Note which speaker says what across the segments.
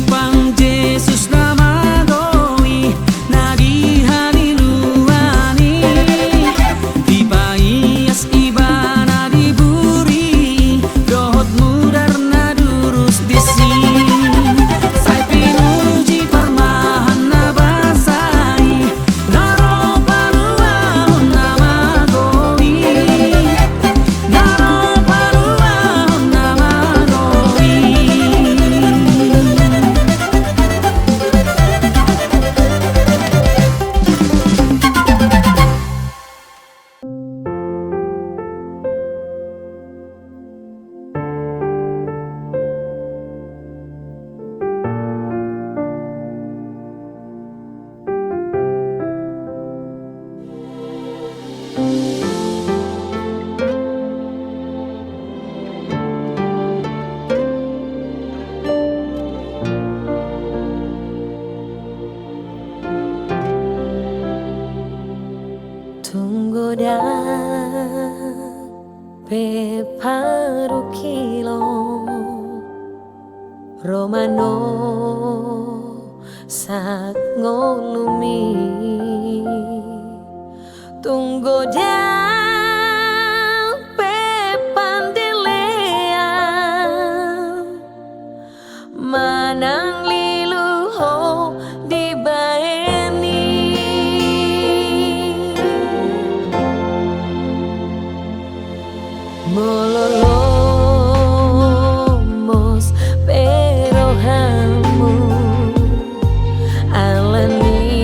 Speaker 1: Pang Jesus na magoy na di haniluani, di paiyas iba na di buri, dohot mudar na durus bisi. Say pinuji parmahan na basai, naro paruahon na magoy, naro paruahon na magoy.
Speaker 2: Tunggu dah pe paru kilo Romano sak ngolumi. Tunggu dah pe pandelea manang lilu ho di baeni. Mololomos pero hamu alani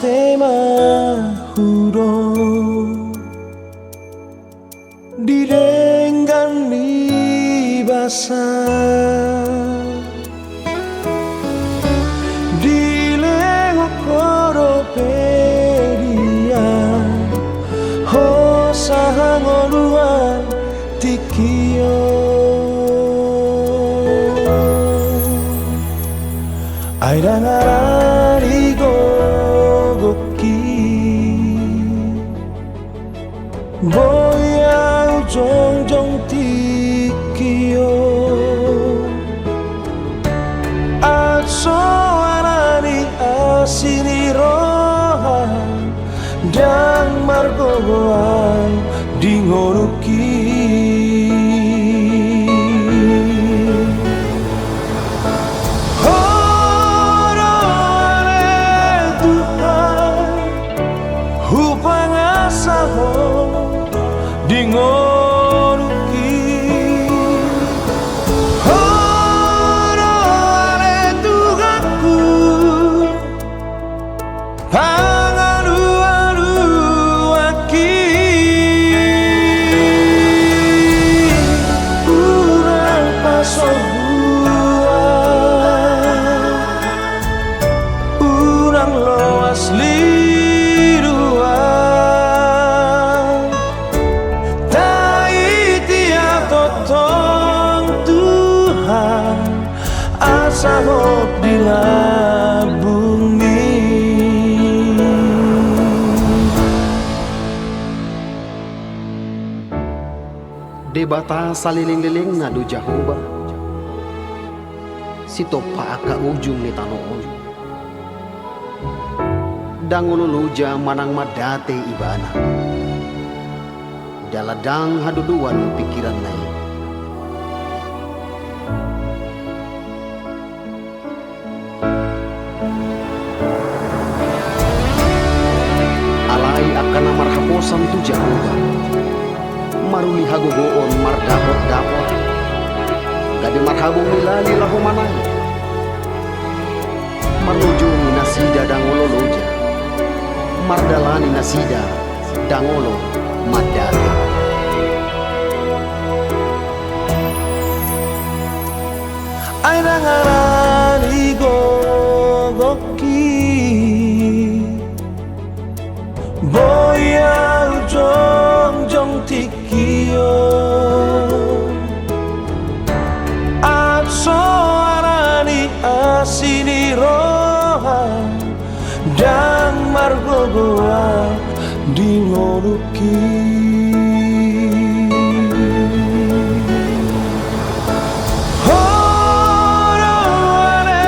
Speaker 3: sistema huro direnggan libasa dilengok koropedia hosahangoluan tikio airangarari gogoki boya ujong-jong tikio atso arani asini rohan dan margogoan dingoruki dingoruki horore tugaku pangalu-aluaki urang pasobuan urang loas sahop di bumi
Speaker 4: debata saliling-liling ngadu jahuba si topa ka ujung ni tanoon dangululuja manang madate ibana daladang haduduan pikiran naik karena marhaposan tu jahuba maruli hagogoon mardapot-dapot gabi marhabong nilali lahu manay manuju ni nasida dangololoja mardalani nasida dangolo madata
Speaker 3: ay nangarani gogoki boya ujong-jong tikio atso arani asini rohan dan margogoa dingoruki horore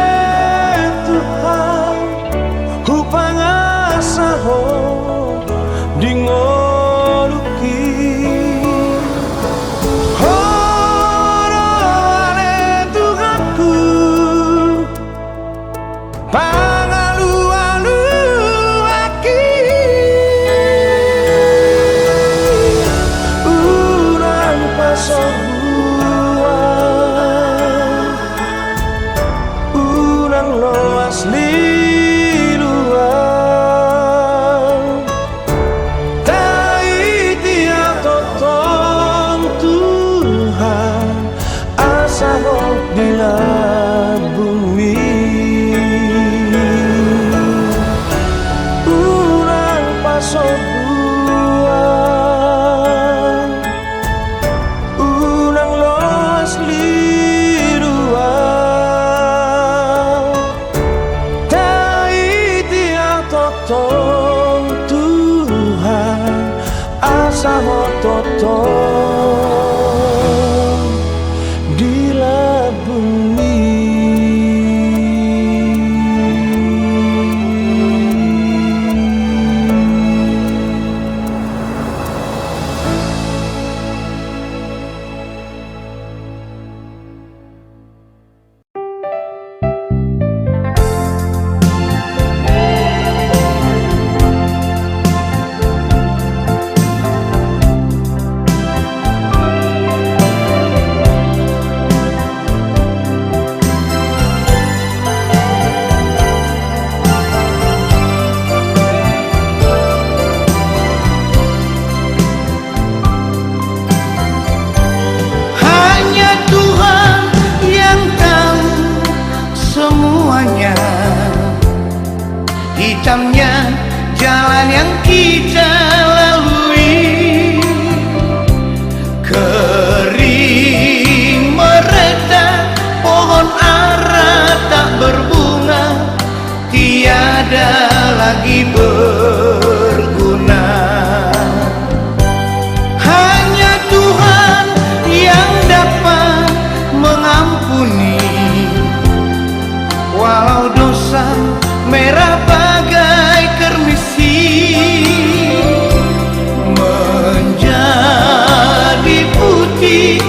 Speaker 3: Tuhan hupangasaho dingoruki horore tugaku pangalu-aluaki
Speaker 5: Kering meredah, pohon ara tak berbunga, tiada lagi berguna. Hanya Tuhan yang dapat mengampuni, walau dosa merah bagai kermisi menjadi putih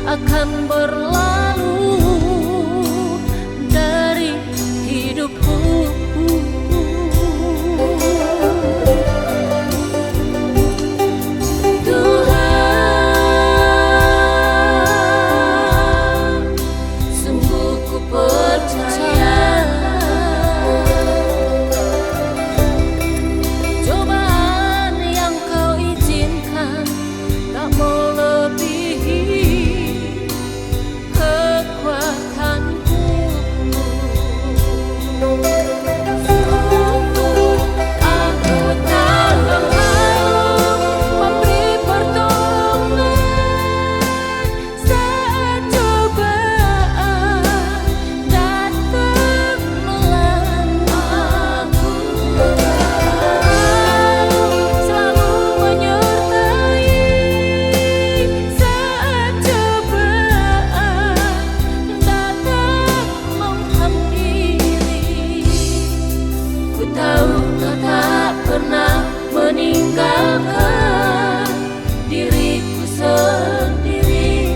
Speaker 2: Akan berlalu dari hidupku. Tuhan, sungguh ku percaya cobaan yang kau izinkan tak melebihi kekuatanku. Aku tak mau memberi pertolongan saat cobaan datang melanda aku. Selalu menyertai saat cobaan datang menghampiri. Ku tahu kau tak pernah meninggalkan diriku sendiri.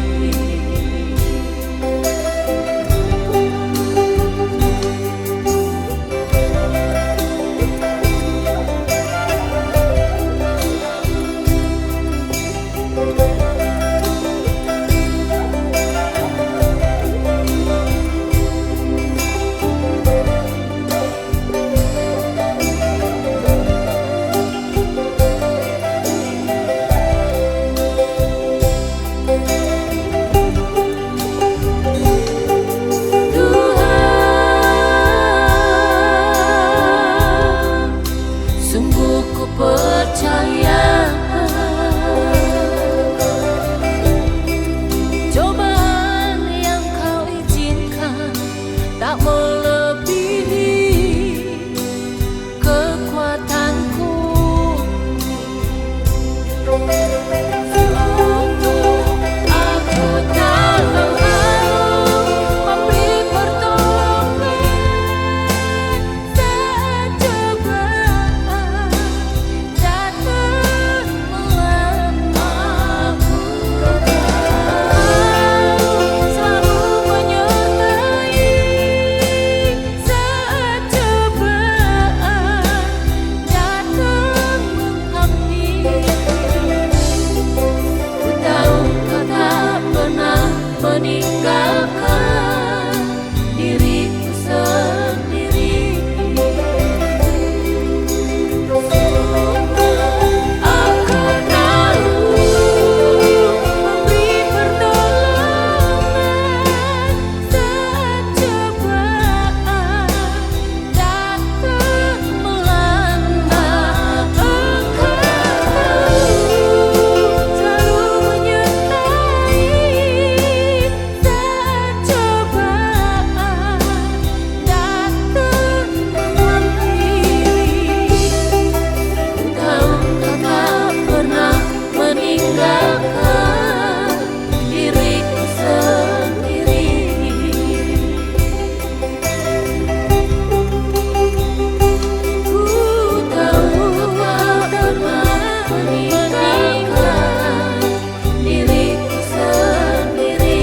Speaker 2: Tuhan, sungguh ku percaya cobaan yang kau izinkan tak melebihi kekuatanku. Aku tak mau memberi pertolongan saat cobaan datang melanda aku. Selalu menyertai saat cobaan datang menghampiri. Ku tahu kau tak pernah meninggalkan diriku sendiri. Aku tahu memberi pertolongan saat cobaan datang melanda. Engkau selalu menyertai saat cobaan datang menghampiri. Ku tahu kau tak pernah meninggalkan diriku sendiri. Ku tahu kau tak pernah meninggalkan diriku sendiri.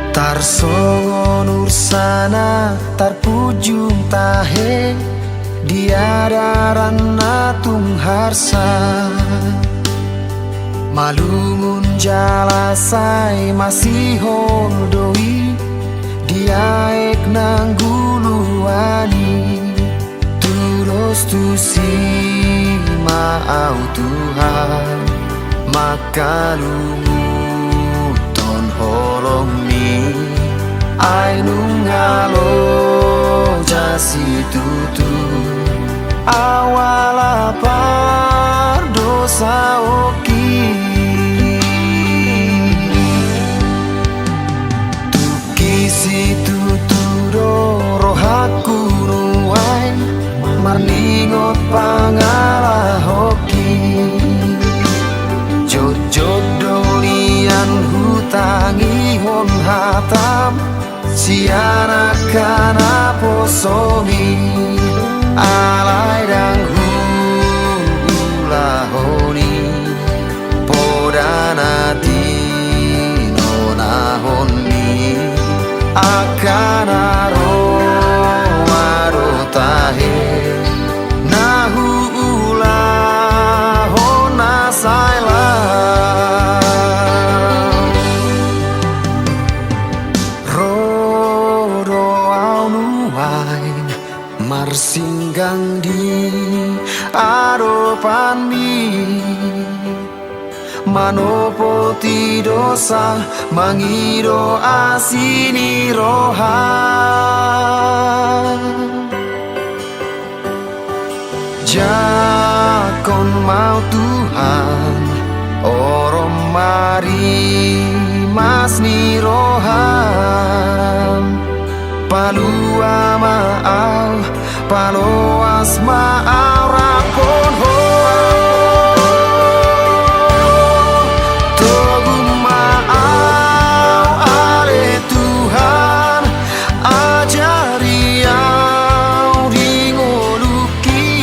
Speaker 5: Tarsongon ursana tarpujung tahe diadaran natung harsa malungun jalasai masih holdoi diaek nangguluani turus Kristus mau Tuhan maka ton holong ni ai nungalo jasi tutu awala par dosa oki tukisi tuturo rohaku nuai marningot pangalah hoki jojot dolian hutangi hon hatam siana kana posomi alai dang hulahoni podana dino nahoni akana ro tahe nahu ulahona saila rodo aunuain marsinggang di aropan mi manopoti dosa mangiro asini rohan jakon mau Tuhan orom mari mas ni rohan palua maau paloas maau rakon ho togu maau ale Tuhan ajari au ringoluki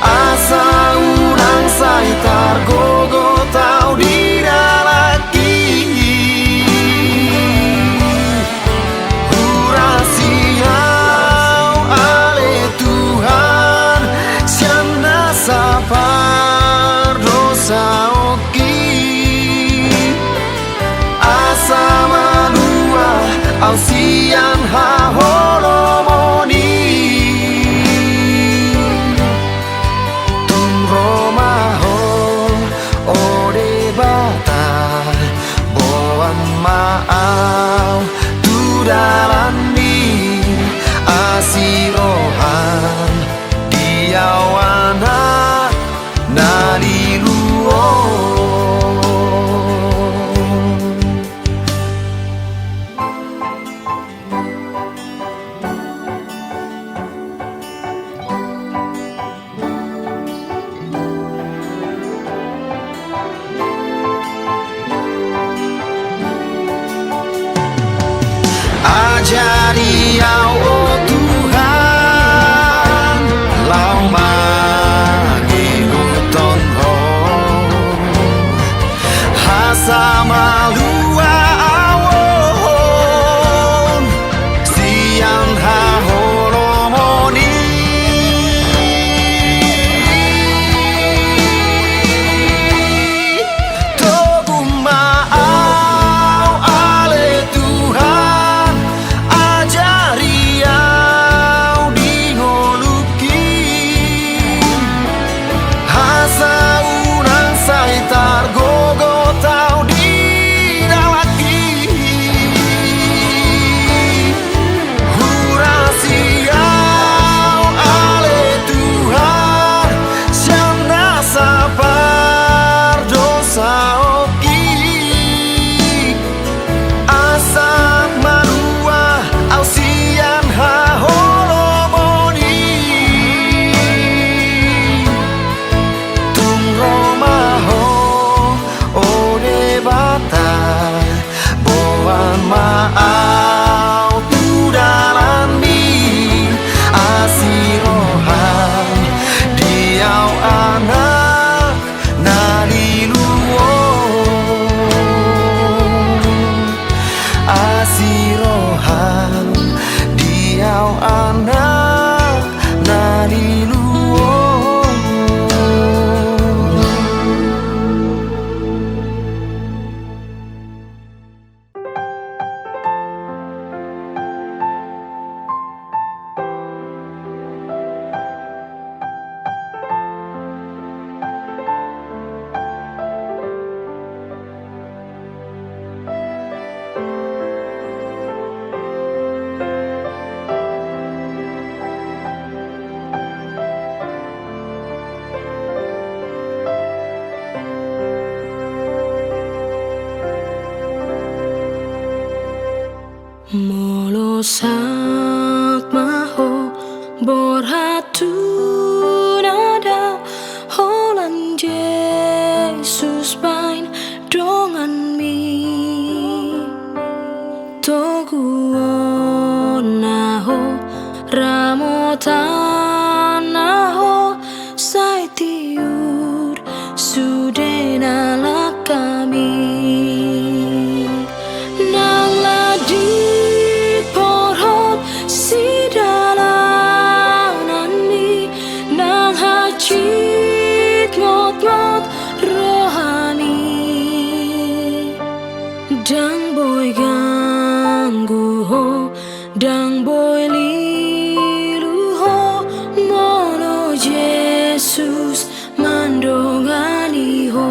Speaker 5: asa urang saitar gogo tau diralaki hurasiau ale Tuhan sianda sapar dosa oki asa manua au sian haholomoni Romaho ode bata boan maau tudalandi asirohan diawana naliluo ajari au oh Tuhan lau magi huton ho hasama lua awon siang haholomoni togu maau ale Tuhan ajari au dingoluki hasa unang saitar gogo tau dinalaki hurasiau ale Tuhan sianda sapar dosa oki asak manua au sian haholomoni tung romaho ode bata boan maau tudalandi asirohan diau anak naliluo asirohan diau anak naliluo
Speaker 2: sak maho borhatu nada holan Jesus bain dongan mi togu naho ramotan naho sai tiur sudena lakami nang ladi porhot sidalanani nang hacit ngot-ngot rohani dang boy ganggu ho dang boy lilu ho mono Jesus mandongani ho.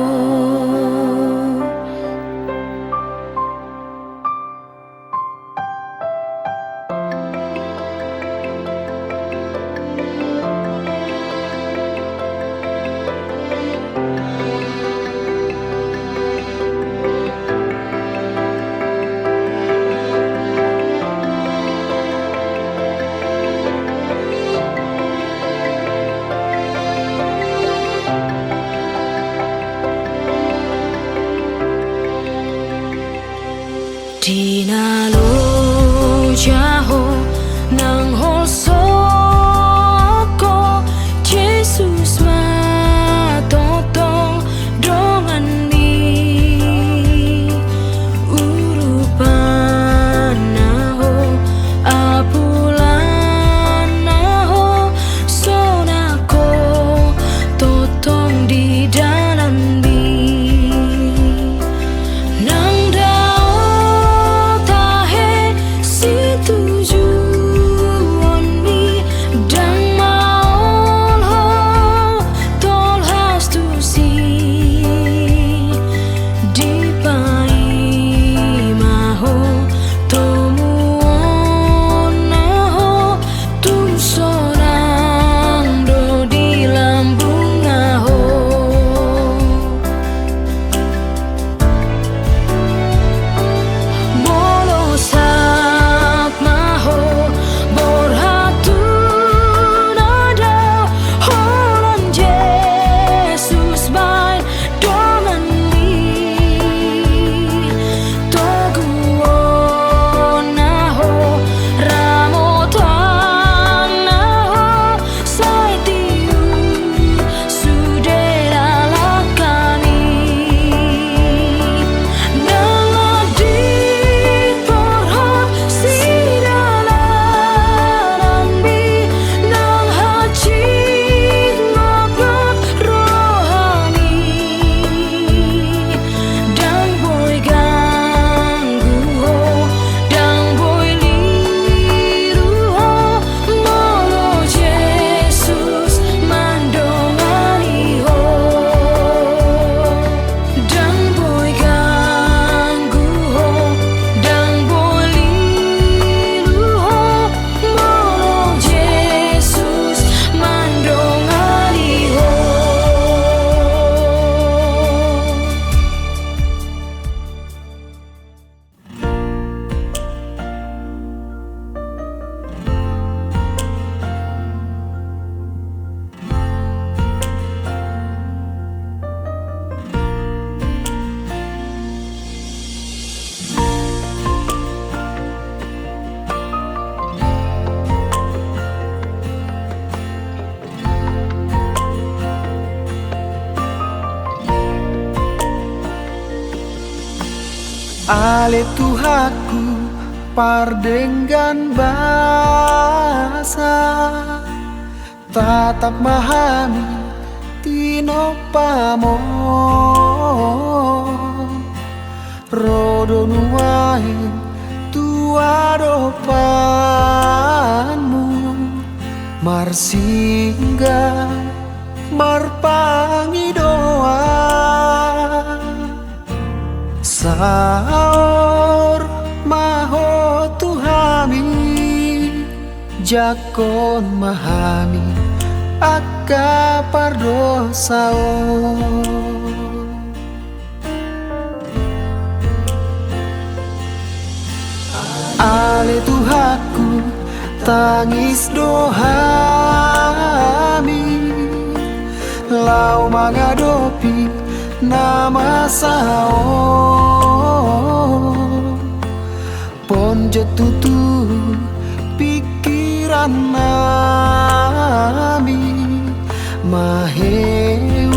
Speaker 2: Dina lo jaho nang hosoko Jesus matotong dongan mi urupan naho apulan naho sonako totong di dalam mi nang
Speaker 5: Ale Tuhaku pardenggan bahasa tatap mahami tino pamo rodo nuai tuadopanmu marsingga marpangi doa saor maho Tuhami jakon mahami akka pardosao Ale Tuhan Tuhanku, tangis dohami, lau menghadapi nama sao, ponjo tutu pikiran nami, maheu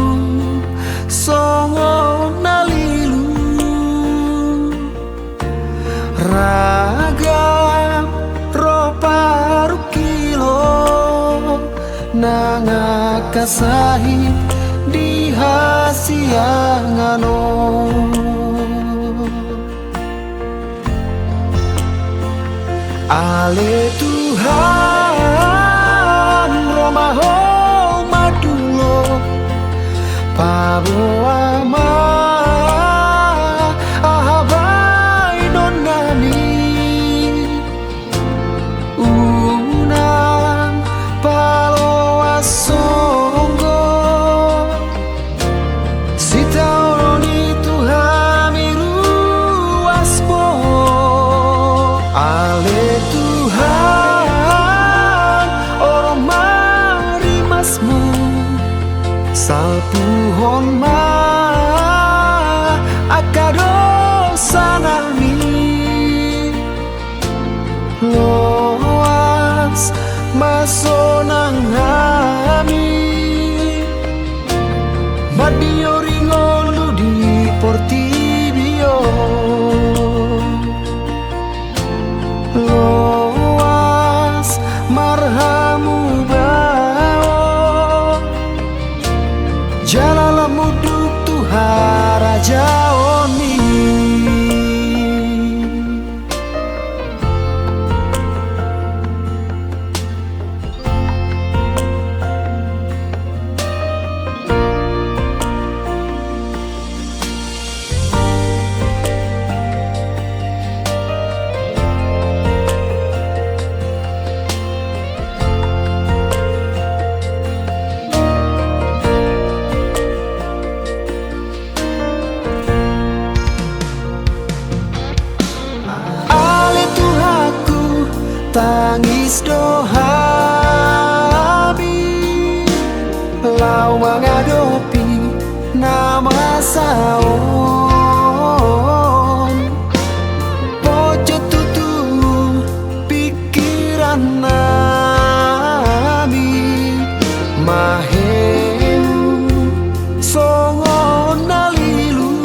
Speaker 5: songo nalilu, ragam roparu kilo nangakasahi di hasiangano. Ale Tuhan romaho madulo pabuama ahabai nonani unang paloa songgo sitauroni tuhamiru asmo. Ale Tuhan orang marimasmu salpuhon ma akado sanami loas masonang hami madio ringolu di portibio loas marhamu bao jalala muduk Tuhan Raja Oni. Tangis dohami, lau menghadapi nama saon, pojok tutu pikiran nami, maheu songo nalilu,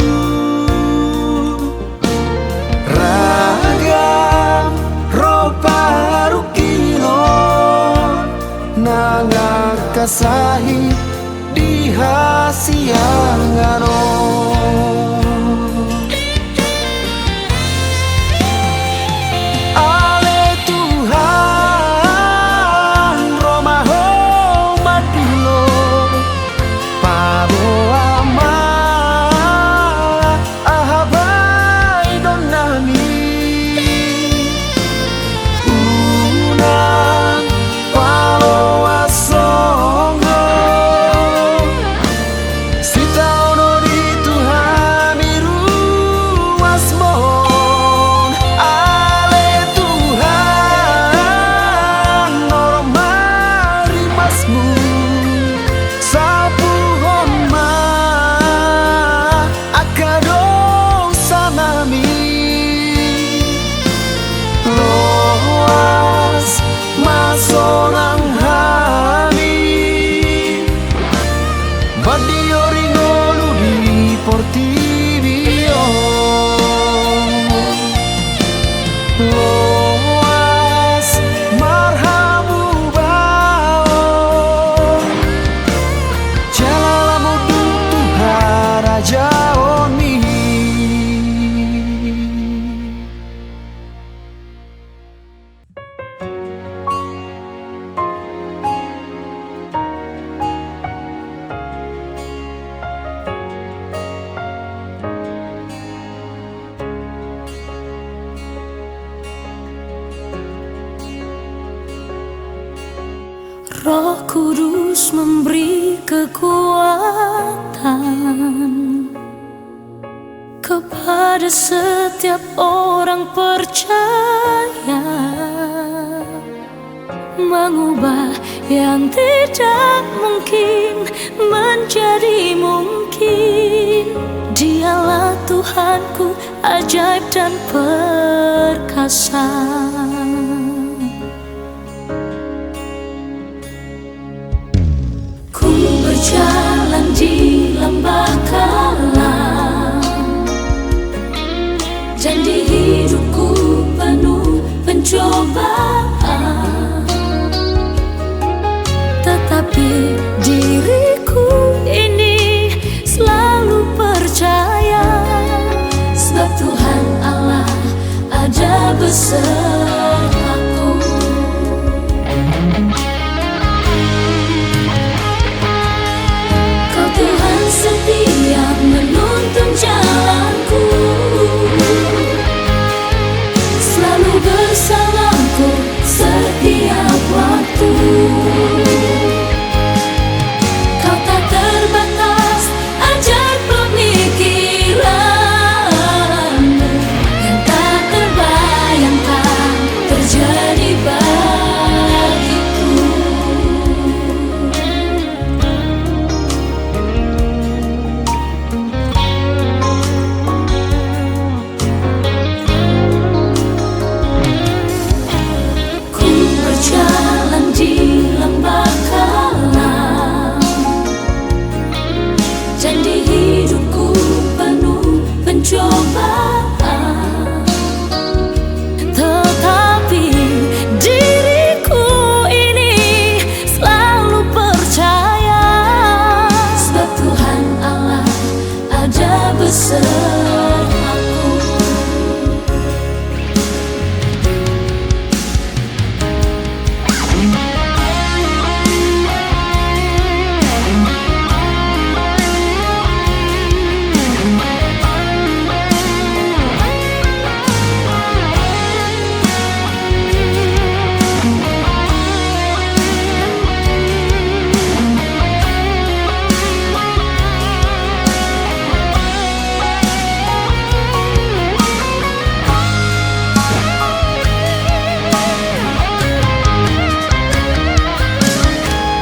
Speaker 5: ragam roparu kilo nangakasahi di hasiangano. Ale Tuhan romaho madulo paboama ahabai donami unang paloa songo sitaono di tuhamiru asmon. Ale Tuhan orang marimasmu sapuhon ma akado sanami loas masonang hani badio ringolu di portibio loas marhamu bao jalalamu Tuhan Raja Oni.
Speaker 2: Roh Kudus memberi kekuatan kepada setiap orang percaya. mengubah yang tidak mungkin menjadi mungkin. Dialah Tuhanku, ajaib dan perkasa. Ku berjalan di lembah kalam, dan di hidupku penuh pencobaan, tetapi diriku ini selalu percaya, sebab Tuhan Allah ada besertaku. Kau Tuhan setia menuntun jalanku, selalu bersamaku setiap waktu. Kau tak terbatas, ajaib pemikiranmu yang tak terbayangkan terjadi bagiku. Ku berjalan di lembah kalam, dan di hidupku penuh pencobaan, tetapi diriku ini selalu percaya, sebab Tuhan Allah ada besertaku.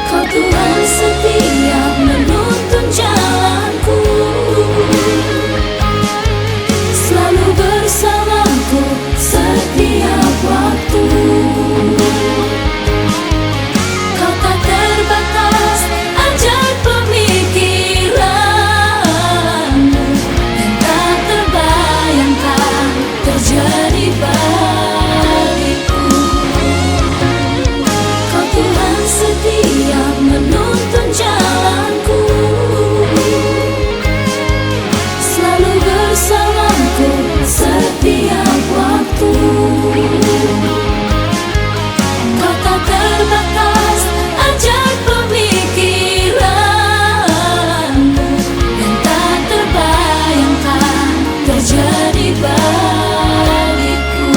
Speaker 2: Kau Tuhan setia menuntun jalanku, selalu bersamaku setiap waktu. Kau tak terbatas, ajaib pemikiranmu yang tak terbayangkan terjadi bagiku. Kau Tuhan setia menuntun jalanku, selalu bersamaku setiap waktu. Kau tak terbatas, ajaib pemikiranmu yang tak terbayangkan terjadi bagiku,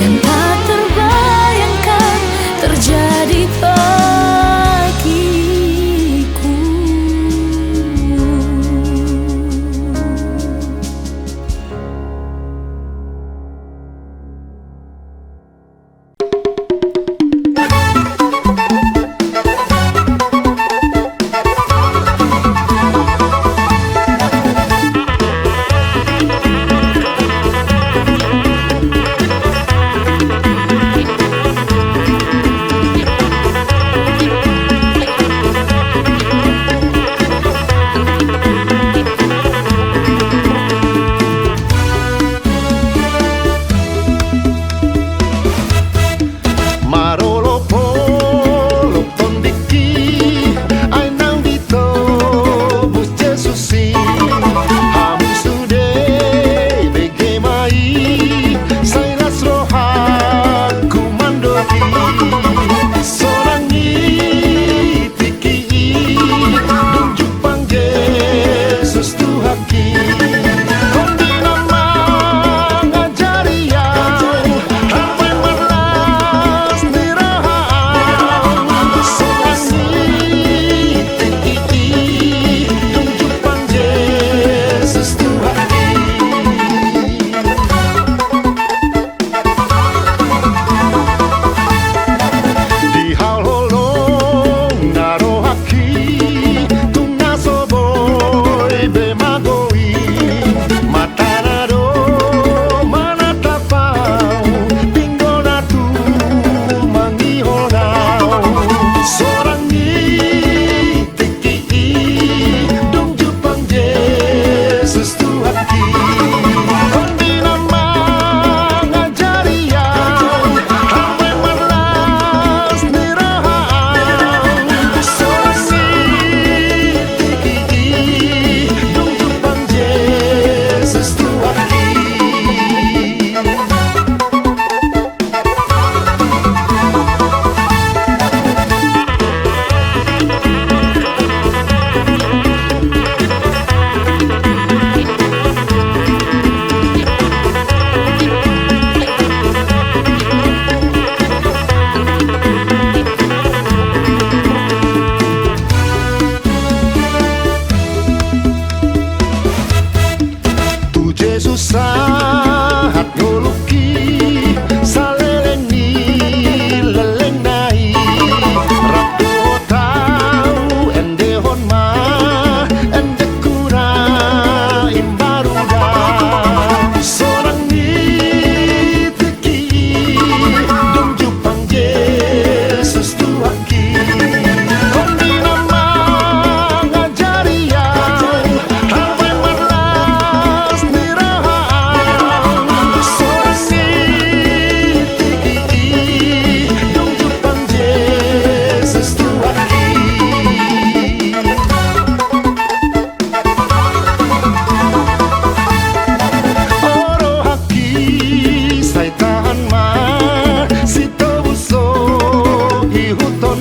Speaker 2: yang tak terbayangkan terjadi bagiku.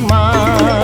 Speaker 5: mar